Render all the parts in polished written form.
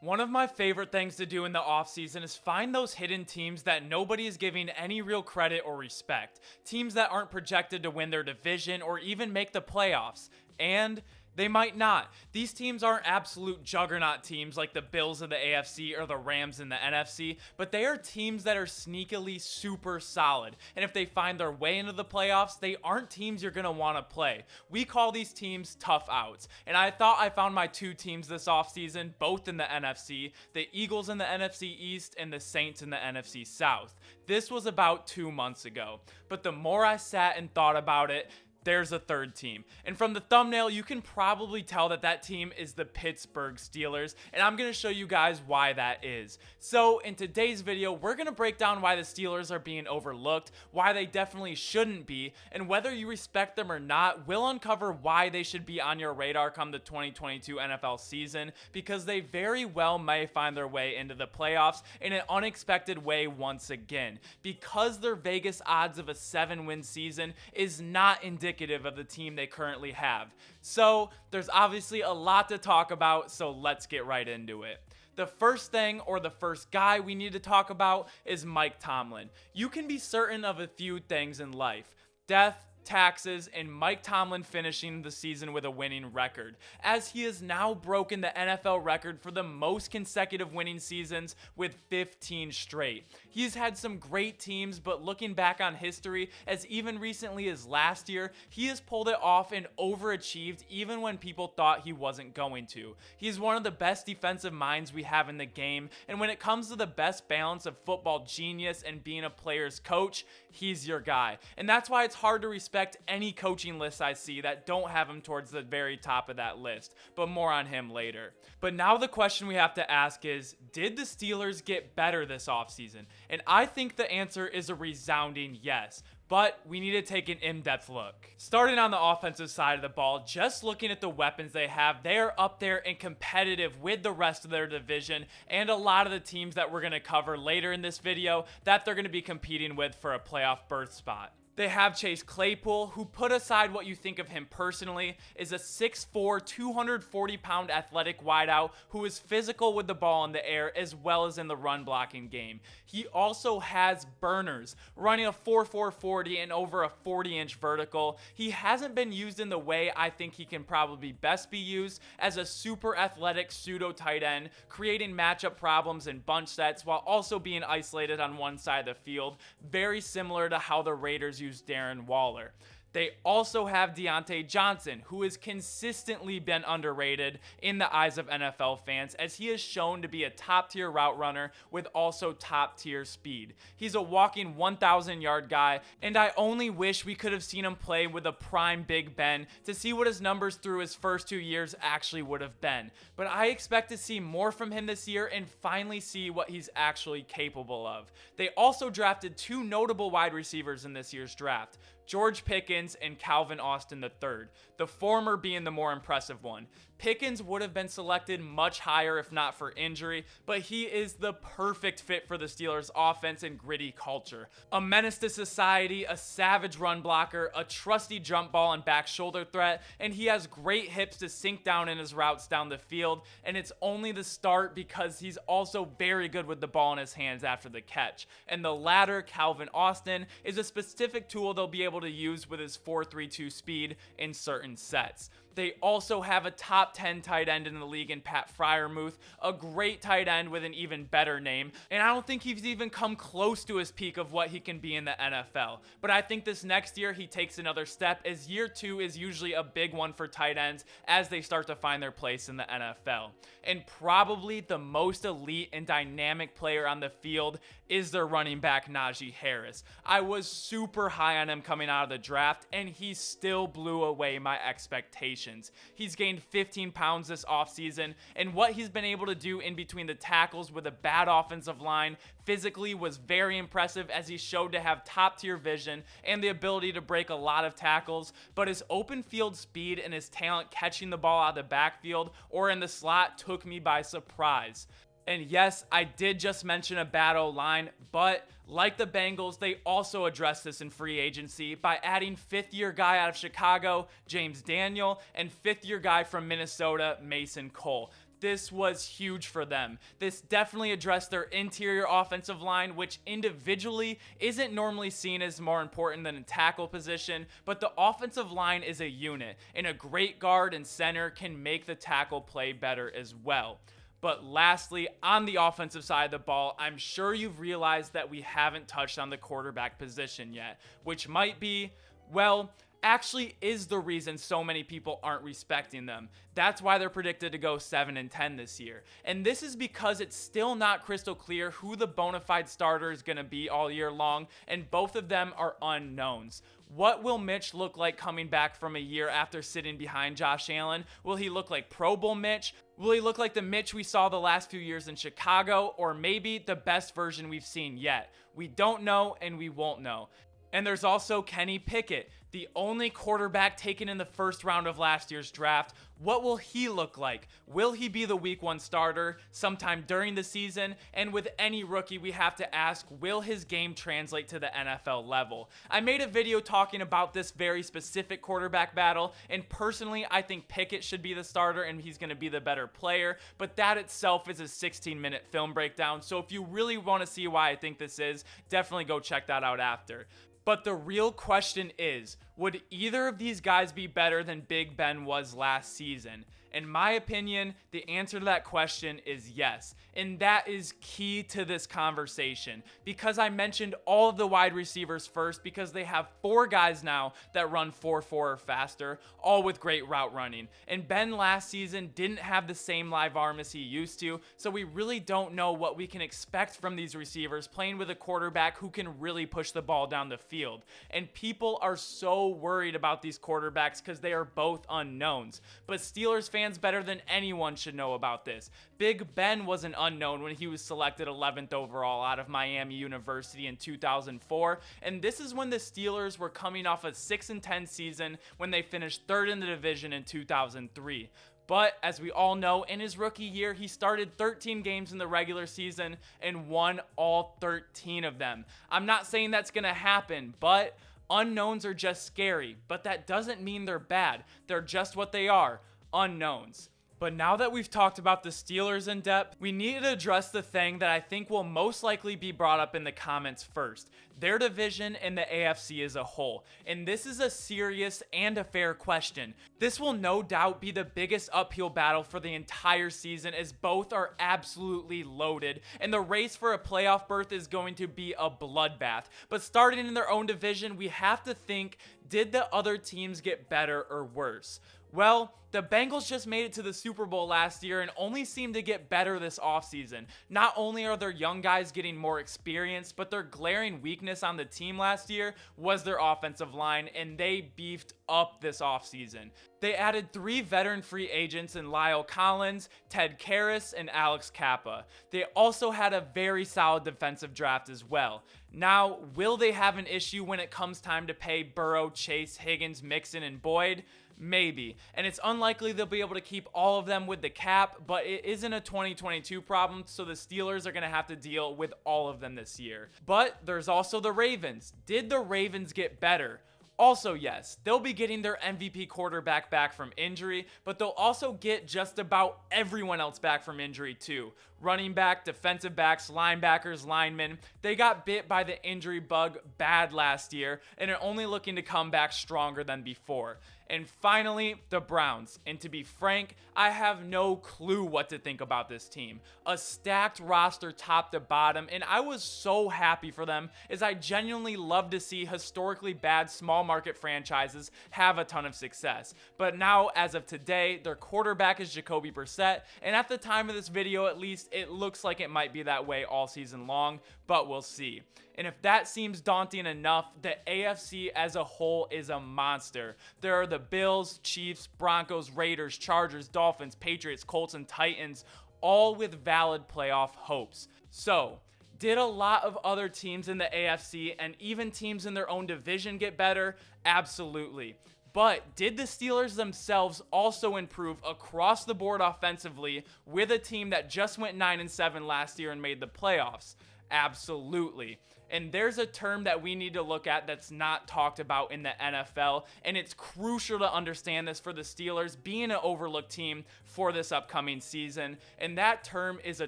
One of my favorite things to do in the offseason is find those hidden teams that nobody is giving any real credit or respect. Teams that aren't projected to win their division or even make the playoffs. And they might not. These teams aren't absolute juggernaut teams like the Bills of the AFC or the Rams in the NFC, but they are teams that are sneakily super solid. And if they find their way into the playoffs, they aren't teams you're going to want to play. We call these teams tough outs. And I thought I found my two teams this offseason, both in the NFC, the Eagles in the NFC East and the Saints in the NFC South. This was about 2 months ago. But the more I sat and thought about it, there's a third team. And from the thumbnail, you can probably tell that that team is the Pittsburgh Steelers, and I'm going to show you guys why that is. So in today's video, we're going to break down why the Steelers are being overlooked, why they definitely shouldn't be, and whether you respect them or not, we'll uncover why they should be on your radar come the 2022 NFL season, because they very well may find their way into the playoffs in an unexpected way once again, because their Vegas odds of a 7-win season is not indicative of the team they currently have. So there's obviously a lot to talk about, so let's get right into it. The first thing, or the first guy we need to talk about, is Mike Tomlin. You can be certain of a few things in life: death, taxes, and Mike Tomlin finishing the season with a winning record, as he has now broken the NFL record for the most consecutive winning seasons with 15 straight. He's had some great teams, but looking back on history, as even recently as last year, he has pulled it off and overachieved even when people thought he wasn't going to. He's one of the best defensive minds we have in the game, and when it comes to the best balance of football genius and being a player's coach, he's your guy. And that's why it's hard to respect any coaching lists I see that don't have him towards the very top of that list, but more on him later. But now the question we have to ask is, did the Steelers get better this offseason? And I think the answer is a resounding yes. But we need to take an in-depth look. Starting on the offensive side of the ball, just looking at the weapons they have, they are up there and competitive with the rest of their division and a lot of the teams that we're going to cover later in this video that they're going to be competing with for a playoff berth spot. They have Chase Claypool, who, put aside what you think of him personally, is a 6'4", 240-pound athletic wideout who is physical with the ball in the air as well as in the run blocking game. He also has burners, running a 4.4 40 and over a 40-inch vertical. He hasn't been used in the way I think he can probably best be used, as a super athletic pseudo tight end, creating matchup problems in bunch sets while also being isolated on one side of the field, very similar to how the Raiders use Darren Waller. They also have Dionte Johnson, who has consistently been underrated in the eyes of NFL fans, as he has shown to be a top-tier route runner with also top-tier speed. He's a walking 1,000-yard guy, and I only wish we could have seen him play with a prime Big Ben to see what his numbers through his first 2 years actually would have been. But I expect to see more from him this year and finally see what he's actually capable of. They also drafted two notable wide receivers in this year's draft: George Pickens and Calvin Austin III, the former being the more impressive one. Pickens would have been selected much higher if not for injury, but he is the perfect fit for the Steelers' offense and gritty culture. A menace to society, a savage run blocker, a trusty jump ball and back shoulder threat, and he has great hips to sink down in his routes down the field, and it's only the start because he's also very good with the ball in his hands after the catch. And the latter, Calvin Austin, is a specific tool they'll be able to use with his 4.32 speed in certain sets. They also have a top 10 tight end in the league in Pat Freiermuth, a great tight end with an even better name, and I don't think he's even come close to his peak of what he can be in the NFL. But I think this next year he takes another step, as year 2 is usually a big one for tight ends as they start to find their place in the NFL. And probably the most elite and dynamic player on the field is their running back Najee Harris. I was super high on him coming out of the draft, and he still blew away my expectations. He's gained 15 pounds this offseason, and what he's been able to do in between the tackles with a bad offensive line physically was very impressive, as he showed to have top-tier vision and the ability to break a lot of tackles, but his open field speed and his talent catching the ball out of the backfield or in the slot took me by surprise. And yes, I did just mention a bad O-line, but like the Bengals, they also addressed this in free agency by adding fifth-year guy out of Chicago, James Daniel, and fifth-year guy from Minnesota, Mason Cole. this was huge for them. This definitely addressed their interior offensive line, which individually isn't normally seen as more important than a tackle position, but the offensive line is a unit, and a great guard and center can make the tackle play better as well. But lastly, on the offensive side of the ball, I'm sure you've realized that we haven't touched on the quarterback position yet, which might be, well, actually is the reason so many people aren't respecting them. That's why they're predicted to go 7-10 this year. And this is because it's still not crystal clear who the bona fide starter is going to be all year long, and both of them are unknowns. What will Mitch look like coming back from a year after sitting behind Josh Allen? Will he look like Pro Bowl Mitch? Will he look like the Mitch we saw the last few years in Chicago? Or maybe the best version we've seen yet? We don't know, and we won't know. And there's also Kenny Pickett, the only quarterback taken in the first round of last year's draft. What will he look like? Will he be the week 1 starter sometime during the season? And with any rookie, we have to ask, will his game translate to the NFL level? I made a video talking about this very specific quarterback battle, and personally, I think Pickett should be the starter and he's going to be the better player, but that itself is a 16-minute film breakdown, so if you really want to see why I think this is, definitely go check that out after. But the real question is, would either of these guys be better than Big Ben was last season? In my opinion, the answer to that question is yes. And that is key to this conversation, because I mentioned all of the wide receivers first because they have 4 guys now that run 4.4 or faster, all with great route running. And Ben last season didn't have the same live arm as he used to, so we really don't know what we can expect from these receivers playing with a quarterback who can really push the ball down the field. And people are so worried about these quarterbacks because they are both unknowns. But Steelers fans better than anyone should know about this. Big Ben was an unknown when he was selected 11th overall out of Miami University in 2004, and this is when the Steelers were coming off a 6-10 season when they finished 3rd in the division in 2003. But as we all know, in his rookie year, he started 13 games in the regular season and won all 13 of them. I'm not saying that's going to happen, but unknowns are just scary. But that doesn't mean they're bad. They're just what they are, unknowns. But now that we've talked about the Steelers in depth, we need to address the thing that I think will most likely be brought up in the comments first: their division and the AFC as a whole. And this is a serious and a fair question. This will no doubt be the biggest uphill battle for the entire season, as both are absolutely loaded, and the race for a playoff berth is going to be a bloodbath. But starting in their own division, we have to think, did the other teams get better or worse? Well, the Bengals just made it to the Super Bowl last year and only seem to get better this offseason. Not only are their young guys getting more experience, but their glaring weakness on the team last year was their offensive line, and they beefed up this offseason. They added 3 veteran free agents in Lyle Collins, Ted Karras, and Alex Kappa. They also had a very solid defensive draft as well. Now, will they have an issue when it comes time to pay Burrow, Chase, Higgins, Mixon, and Boyd? Maybe, and it's unlikely they'll be able to keep all of them with the cap, but it isn't a 2022 problem, so the Steelers are going to have to deal with all of them this year. But there's also the Ravens. Did the Ravens get better? Also, yes, they'll be getting their MVP quarterback back from injury, but they'll also get just about everyone else back from injury too. Running back, defensive backs, linebackers, linemen. They got bit by the injury bug bad last year and are only looking to come back stronger than before. And finally, the Browns. And to be frank, I have no clue what to think about this team. A stacked roster top to bottom, and I was so happy for them, as I genuinely love to see historically bad small market franchises have a ton of success. But now, as of today, their quarterback is Jacoby Brissett, and at the time of this video at least, it looks like it might be that way all season long, but we'll see. And if that seems daunting enough, the AFC as a whole is a monster. There are the Bills, Chiefs, Broncos, Raiders, Chargers, Dolphins, Patriots, Colts, and Titans, all with valid playoff hopes. So, did a lot of other teams in the AFC and even teams in their own division get better? Absolutely. But did the Steelers themselves also improve across the board offensively with a team that just went 9-7 last year and made the playoffs? Absolutely. And there's a term that we need to look at that's not talked about in the NFL, and it's crucial to understand this for the Steelers being an overlooked team for this upcoming season, and that term is a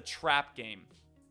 trap game.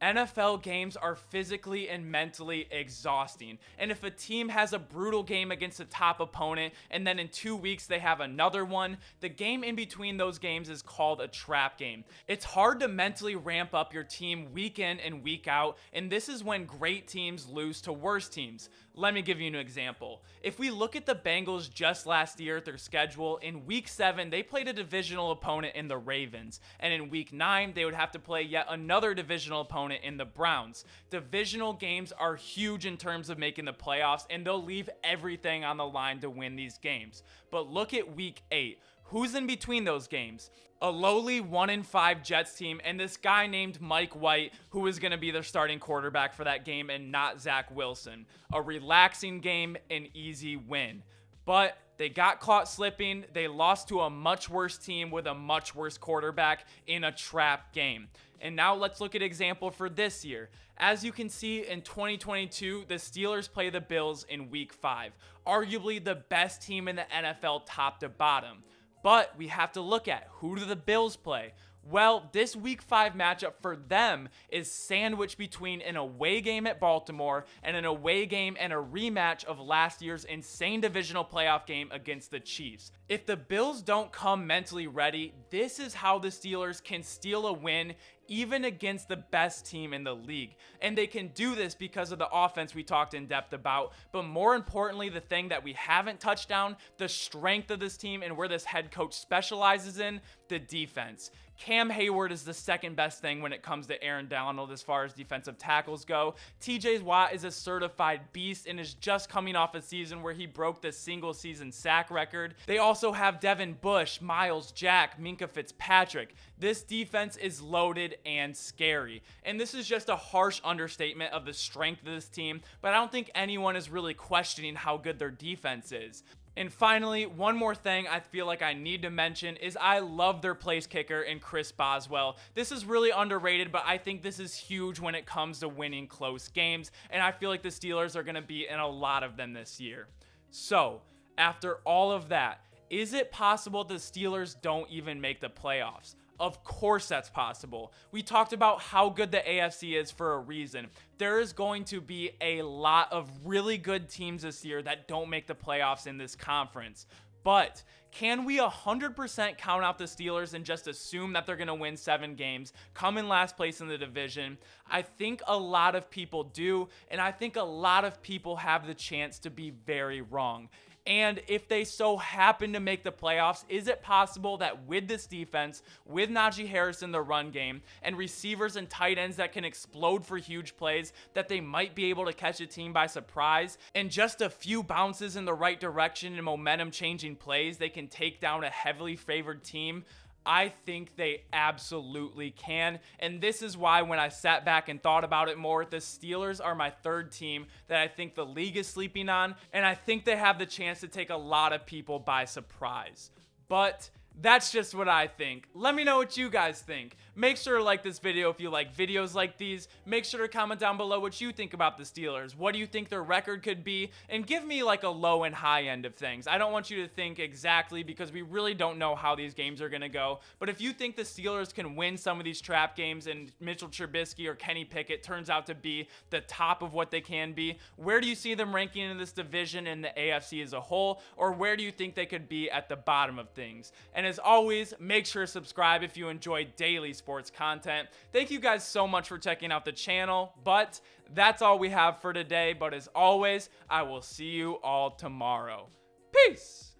NFL games are physically and mentally exhausting. And if a team has a brutal game against a top opponent and then in 2 weeks they have another one, the game in between those games is called a trap game. It's hard to mentally ramp up your team week in and week out, and this is when great teams lose to worse teams. Let me give you an example. If we look at the Bengals just last year at their schedule, in week 7 they played a divisional opponent in the Ravens, and in week 9 they would have to play yet another divisional opponent in the Browns. Divisional games are huge in terms of making the playoffs, and they'll leave everything on the line to win these games. But look at week 8. Who's in between those games? A lowly 1-5 Jets team and this guy named Mike White, who is going to be their starting quarterback for that game and not Zach Wilson. A relaxing game, an easy win. But they got caught slipping. They lost to a much worse team with a much worse quarterback in a trap game. And now let's look at an example for this year. As you can see, in 2022, the Steelers play the Bills in week 5. Arguably the best team in the NFL top to bottom. But we have to look at, who do the Bills play? Well, this week 5 matchup for them is sandwiched between an away game at Baltimore and an away game and a rematch of last year's insane divisional playoff game against the Chiefs. If the Bills don't come mentally ready, this is how the Steelers can steal a win even against the best team in the league. And they can do this because of the offense we talked in depth about, but more importantly, the thing that we haven't touched on, the strength of this team and where this head coach specializes in, the defense. Cam Hayward is the second best thing when it comes to Aaron Donald as far as defensive tackles go. TJ Watt is a certified beast and is just coming off a season where he broke the single season sack record. They also have Devin Bush, Miles Jack, Minkah Fitzpatrick. This defense is loaded and scary. And this is just a harsh understatement of the strength of this team, but I don't think anyone is really questioning how good their defense is. And finally, one more thing I feel like I need to mention is I love their place kicker in Chris Boswell. This is really underrated, but I think this is huge when it comes to winning close games, and I feel like the Steelers are going to be in a lot of them this year. So, after all of that, is it possible the Steelers don't even make the playoffs? Of course that's possible. We talked about how good the AFC is for a reason. There is going to be a lot of really good teams this year that don't make the playoffs in this conference. But can we 100% count out the Steelers and just assume that they're going to win 7 games, come in last place in the division? I think a lot of people do, and I think a lot of people have the chance to be very wrong. And if they so happen to make the playoffs, is it possible that with this defense, with Najee Harris in the run game, and receivers and tight ends that can explode for huge plays, that they might be able to catch a team by surprise? And just a few bounces in the right direction and momentum-changing plays, they can take down a heavily favored team? I think they absolutely can, and this is why when I sat back and thought about it more, the Steelers are my third team that I think the league is sleeping on, and I think they have the chance to take a lot of people by surprise. But that's just what I think. Let me know what you guys think. Make sure to like this video if you like videos like these. Make sure to comment down below what you think about the Steelers. What do you think their record could be? And give me like a low and high end of things. I don't want you to think exactly because we really don't know how these games are going to go. But if you think the Steelers can win some of these trap games and Mitchell Trubisky or Kenny Pickett turns out to be the top of what they can be, where do you see them ranking in this division and the AFC as a whole? Or where do you think they could be at the bottom of things? And as always, make sure to subscribe if you enjoy daily sports content. Thank you guys so much for checking out the channel, but that's all we have for today. But as always, I will see you all tomorrow. Peace!